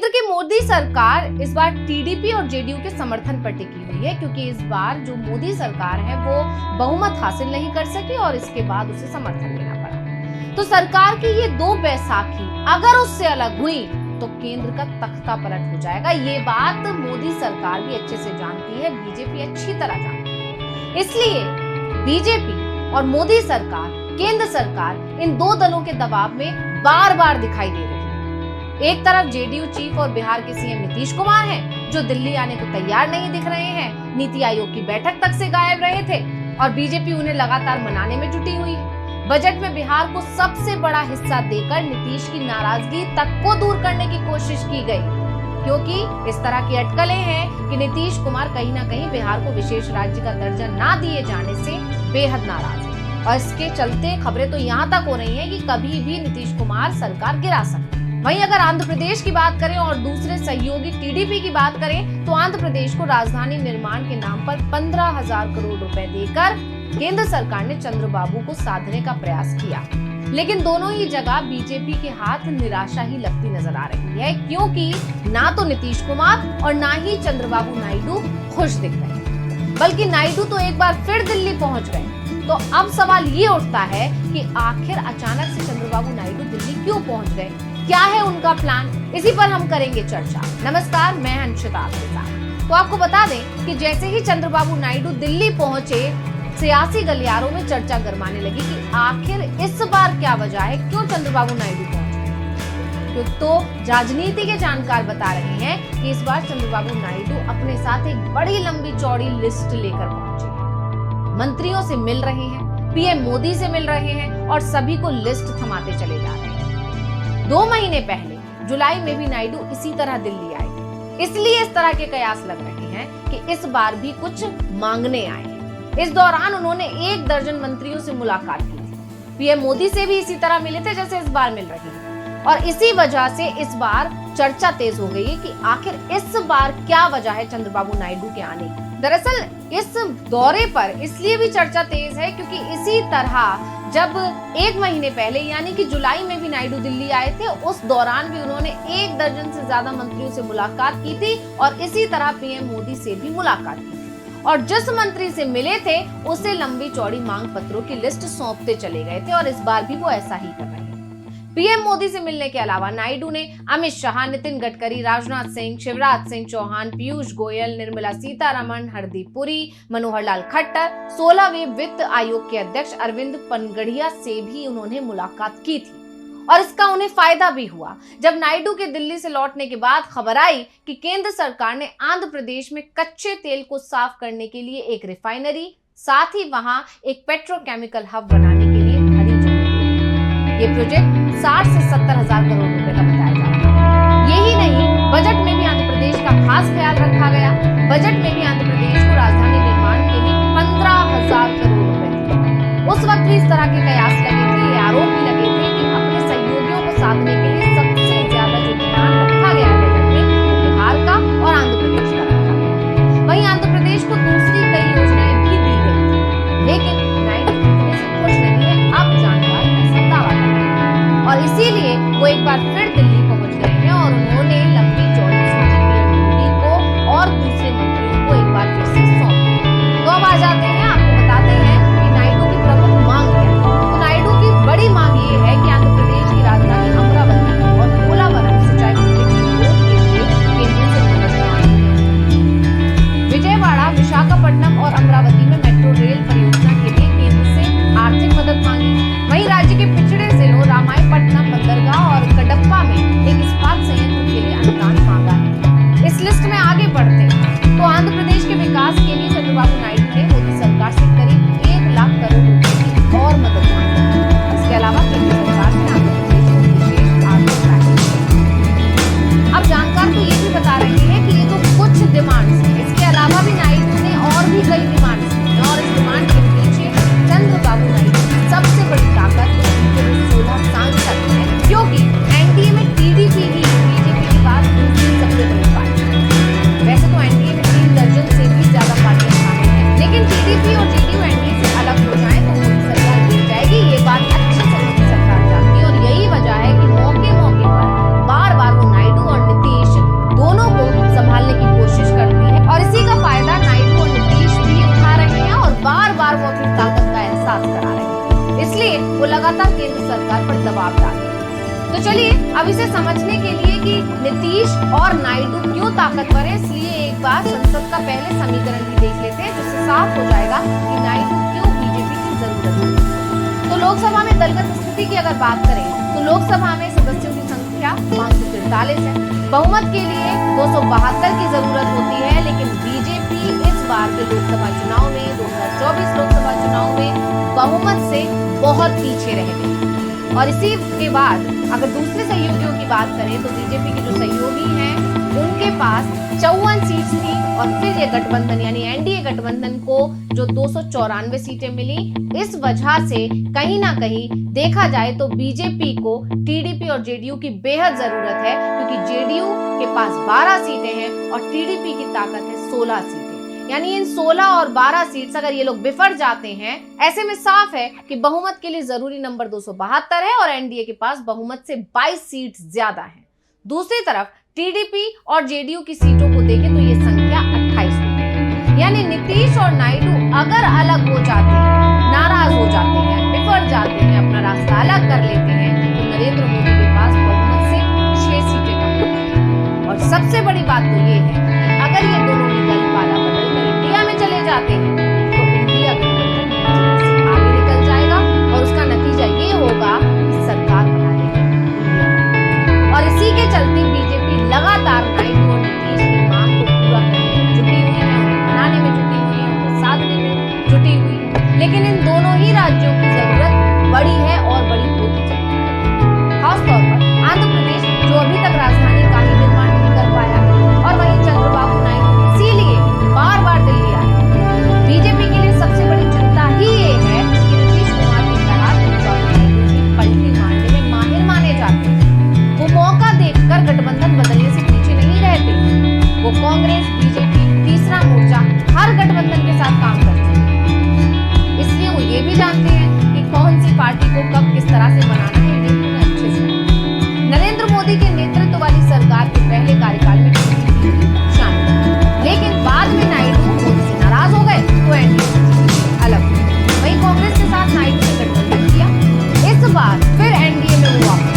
केंद्र की मोदी सरकार इस बार टीडीपी और जेडीयू के समर्थन पर टिकी हुई है, क्योंकि इस बार जो मोदी सरकार है वो बहुमत हासिल नहीं कर सकी और इसके बाद उसे समर्थन लेना पड़ा। तो सरकार की ये दो बैसाखी अगर उससे अलग हुई तो केंद्र का तख्ता पलट हो जाएगा। ये बात मोदी सरकार भी अच्छे से जानती है, बीजेपी अच्छी तरह जानती है। इसलिए बीजेपी और मोदी सरकार, केंद्र सरकार इन दो दलों के दबाव में बार बार दिखाई दे रही है। एक तरफ जेडीयू चीफ और बिहार के सीएम नीतीश कुमार हैं, जो दिल्ली आने को तैयार नहीं दिख रहे हैं, नीति आयोग की बैठक तक से गायब रहे थे और बीजेपी उन्हें लगातार मनाने में जुटी हुई है। बजट में बिहार को सबसे बड़ा हिस्सा देकर नीतीश की नाराजगी तक को दूर करने की कोशिश की गई, क्योंकि इस तरह की अटकलें हैं कि नीतीश कुमार कहीं ना कहीं बिहार को विशेष राज्य का दर्जा ना दिए जाने से बेहद नाराज है। और इसके चलते खबरें तो यहाँ तक हो रही हैं कि कभी भी नीतीश कुमार सरकार गिरा सकते। वहीं अगर आंध्र प्रदेश की बात करें और दूसरे सहयोगी टीडीपी की बात करें तो आंध्र प्रदेश को राजधानी निर्माण के नाम पर 15,000 करोड़ रुपए देकर केंद्र सरकार ने चंद्रबाबू को साधने का प्रयास किया, लेकिन दोनों ही जगह बीजेपी के हाथ निराशा ही लगती नजर आ रही है, क्योंकि ना तो नीतीश कुमार और ना ही चंद्रबाबू नायडू खुश दिख रहे, बल्कि नायडू तो एक बार फिर दिल्ली पहुंच गए। तो अब सवाल ये उठता है कि आखिर अचानक से चंद्रबाबू नायडू दिल्ली क्यों पहुंच गए, क्या है उनका प्लान, इसी पर हम करेंगे चर्चा। नमस्कार, मैं अंशिता आपके साथ। तो आपको बता दें कि जैसे ही चंद्रबाबू नायडू दिल्ली पहुंचे, सियासी गलियारों में चर्चा गरमाने लगी कि आखिर इस बार क्या वजह है, क्यों चंद्रबाबू नायडू पहुंचे। तो राजनीति के जानकार बता रहे हैं कि इस बार चंद्रबाबू नायडू अपने साथ एक बड़ी लंबी चौड़ी लिस्ट लेकर पहुंचे, मंत्रियों से मिल रहे हैं, पीएम मोदी से मिल रहे हैं और सभी को लिस्ट थमाते चले जा रहे हैं। 2 महीने पहले जुलाई में भी नायडू इसी तरह दिल्ली आए, इसलिए इस तरह के कयास लग रहे हैं कि इस बार भी कुछ मांगने आए हैं। इस दौरान उन्होंने 1 दर्जन मंत्रियों से मुलाकात की थी, पीएम मोदी से भी इसी तरह मिले थे जैसे इस बार मिल रही है, और इसी वजह से इस बार चर्चा तेज हो गई है कि आखिर इस बार क्या वजह है चंद्रबाबू नायडू के आने की। दरअसल इस दौरे पर इसलिए भी चर्चा तेज है क्योंकि इसी तरह जब 1 महीने पहले यानी कि जुलाई में भी नायडू दिल्ली आए थे, उस दौरान भी उन्होंने 1 दर्जन से ज्यादा मंत्रियों से मुलाकात की थी और इसी तरह पीएम मोदी से भी मुलाकात की थी, और जिस मंत्री से मिले थे उसे लंबी चौड़ी मांग पत्रों की लिस्ट सौंपते चले गए थे, और इस बार भी वो ऐसा ही कर रहे हैं। पीएम मोदी से मिलने के अलावा नायडू ने अमित शाह, नितिन गडकरी, राजनाथ सिंह, शिवराज सिंह चौहान, पीयूष गोयल, निर्मला सीतारमण, हरदीप पुरी, मनोहर लाल खट्टर, 16वें वित्त आयोग के अध्यक्ष अरविंद पनगड़िया से भी उन्होंने मुलाकात की थी, और इसका उन्हें फायदा भी हुआ। जब नायडू के दिल्ली से लौटने के बाद खबर आई कि केंद्र सरकार ने आंध्र प्रदेश में कच्चे तेल को साफ करने के लिए एक रिफाइनरी, साथ ही वहां एक पेट्रोकेमिकल हब बनाने के लिए हरी झंडी दी। ये प्रोजेक्ट 60 से 70,000 करोड़ रुपए का बताया जा रहा है। यही नहीं, बजट में भी आंध्र प्रदेश का खास ख्याल रखा गया। बजट में भी आंध्र प्रदेश को राजधानी निर्माण के लिए 15,000 करोड़ रुपए दिए। उस वक्त भी इस तरह के कयास लगे थे, ये आरोप भी लगे थे कि अपने सहयोगियों को साधने के लिए सबसे ज्यादा जो ध्यान रखा गया है बजट में, बिहार का और आंध्र प्रदेश का रखा गया। वहीं आंध्र प्रदेश को दूसरी कई योजनाएं भी दी गई थी, लेकिन नायडू इतने से खुश नहीं है, अब जानकार ऐसा दावा कर रहे हैं, और इसीलिए वो एक बार फिर दिल्ली पहुंच गए हैं और उन्होंने लंबी चौड़ी सूची पीएम मोदी को और दूसरे मंत्रियों को एक बार फिर से सौंपी। तो अब आ जाते हैं, आपको बताते हैं कि नायडू की प्रमुख मांग क्या है। तो नायडू की बड़ी मांग ये है कि आंध्र प्रदेश की राजधानी अमरावती और पोलावरम सिंचाई प्रोजेक्ट की ग्रोथ के लिए केंद्र से मदद मांगी। विजयवाड़ा, विशाखापट्टनम और अमरावती में मेट्रो रेल परियोजना के लिए केंद्र से आर्थिक मदद मांगी। वहीं राज्य के पिछड़े जिलों रामायपट्टनम, बंदरगाह और कडप्पा में इसलिए वो लगातार केंद्र सरकार पर दबाव डाल रहे हैं। तो चलिए अब इसे समझने के लिए कि नीतीश और नायडू क्यों ताकतवर है, इसलिए एक बार संसद का पहले समीकरण भी देख लेते हैं, जिससे साफ हो जाएगा कि नायडू क्यों बीजेपी की जरूरत है। तो लोकसभा में दलगत स्थिति की अगर बात करें तो लोकसभा में सदस्यों की संख्या 543 है। बहुमत के लिए 272 की जरूरत होती है, लेकिन बीजेपी इस बार के लोकसभा चुनाव में 2024 लोकसभा चुनाव में बहुमत से बहुत पीछे रह गई। और इसी के बाद अगर दूसरे सहयोगियों की बात करें तो बीजेपी के जो सहयोगी हैं उनके पास 54 सीट थी और फिर ये गठबंधन यानी एनडीए गठबंधन को जो 294 सीटें मिली। इस वजह से कहीं ना कहीं देखा जाए तो बीजेपी को टीडीपी और जेडीयू की बेहद जरूरत है, क्योंकि जेडीयू के पास 12 सीटें हैं और टीडीपी की ताकत है 16 सीटें। यानी इन 16 और 12 सीट्स अगर ये लोग बिफर जाते हैं, ऐसे में साफ है कि बहुमत के लिए जरूरी नंबर 272 है और एनडीए के पास बहुमत से 22 सीट ज्यादा है। दूसरी तरफ टीडीपी और जेडीयू की सीटों को देखें तो ये संख्या 28 होगी। यानी नीतीश और नायडू अगर अलग हो जाते हैं, नाराज हो जाते हैं, बिफर जाते हैं, अपना रास्ता अलग कर लेते हैं, तो नरेंद्र मोदी के पास बहुमत से 6 सीटें कम होंगी। और सबसे बड़ी बात तो ये है कि अगर ये दोनों ही दल पाला बदल कर इंडिया में चले जाते हैं तो इंडिया गठबंधन आगे निकल जाएगा और उसका नतीजा ये होगा कि सरकार बनाने इंडिया। और इसी के चलते बीजेपी लगातार नायडू और नीतीश की मांग को पूरा करने में जुटी हुई है, उन्हें बनाने में जुटी हुई है, उन्हें साधने में जुटी हुई है। लेकिन इन दोनों ही राज्यों की जरूरत बड़ी है और बड़ी होती चलती है। खासतौर पर आंध्र प्रदेश जो अभी तक राजधानी का ही निर्माण नहीं कर पाया और वहीं चंद्रबाबू नायडू इसीलिए बार बार दिल्ली आए। बीजेपी के लिए सबसे बड़ी चिंता ही ये है कि नीतीश कुमार की तरह चंद्रबाबू नायडू की पलटी मारने में माहिर माने जाते हैं। वो मौका देखकर गठबंधन बदलने से पीछे नहीं रहते। वो कांग्रेस, बीजेपी, तीसरा मोर्चा हर गठबंधन के साथ काम करते हैं। इसलिए वो ये भी जानते हैं कि कौन सी पार्टी को कब किस तरह से बनाना है, ये उन्हें अच्छे से। नरेंद्र मोदी के नेतृत्व वाली सरकार के पहले कार्यकाल में शामिल, लेकिन बाद में नायडू मोदी से नाराज हो गए तो एनडीए अलग हुए। वहीं कांग्रेस के साथ नायडू ने गठबंधन किया। इस बार फिर एनडीए में वो वापस।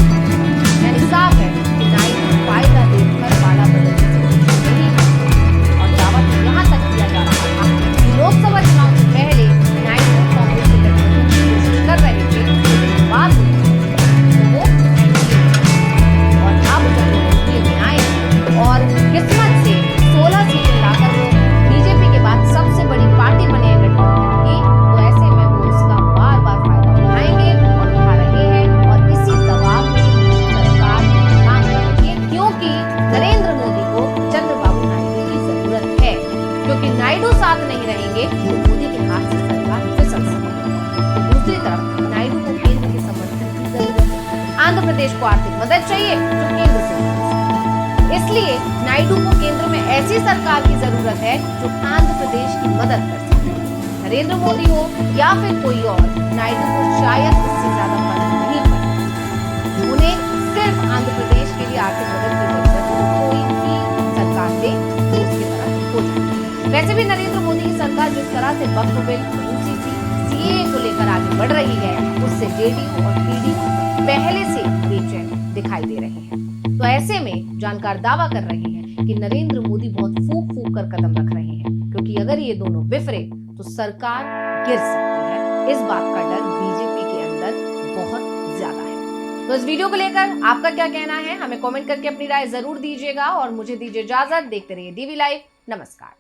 यानी साफ है कि नायडू फायदा देखकर पाला बदलने से पीछे नहीं है। और दावा तो यहाँ तक किया जा रहा था कि लोकसभा चुनाव से पहले नायडू कांग्रेस से गठबंधन की कोशिश कर रहे थे, लेकिन बाद में वो एनडीए और अब जब वो एनडीए में आए और किस्मत से 16 सीटें लाकर वो बीजेपी के बाद सबसे बड़ी पार्टी बने हैं गठबंधन की, तो ऐसे में वो उसका बार बार फायदा उठाएंगे और उठा रहे हैं। और इसी दबाव में सरकार काम करेंगे, क्योंकि नरेंद्र मोदी को चंद्रबाबू नायडू की जरूरत है। क्योंकि नायडू साथ नहीं रहेंगे तो मोदी के हाथ से सरकार फिसल सकती है। दूसरी तरफ नायडू को केंद्र के समर्थन की जरूरत है। आंध्र प्रदेश को आर्थिक मदद चाहिए जो केंद्र से मिल सके। इसलिए नायडू को केंद्र में ऐसी सरकार की जरूरत है जो आंध्र प्रदेश की मदद कर सके। नरेंद्र मोदी हो या फिर कोई और, नायडू को शायद इससे ज्यादा फर्क नहीं पड़े। उन्हें सिर्फ आंध्र प्रदेश के लिए आर्थिक मदद की जरूरत है। कोई भी सरकार दे तो उसकी तरफ हो जाए। वैसे भी नरेंद्र मोदी की सरकार जिस तरह से वक्फ बिल, यूसीसी, सीएए को लेकर आगे बढ़ रही है, उससे जेडीयू और टीडीपी पहले से बेचैन दिखाई दे रहे हैं। तो ऐसे में जानकार दावा कर रहे हैं कि नरेंद्र मोदी बहुत फूक फूक कर कदम रख रहे हैं, क्योंकि अगर ये दोनों बिफरे तो सरकार गिर सकती है। इस बात का डर बीजेपी के अंदर बहुत ज्यादा है। तो इस वीडियो को लेकर आपका क्या कहना है, हमें कमेंट करके अपनी राय जरूर दीजिएगा और मुझे दीजिए इजाजत। देखते रहिए डीवी लाइव। नमस्कार।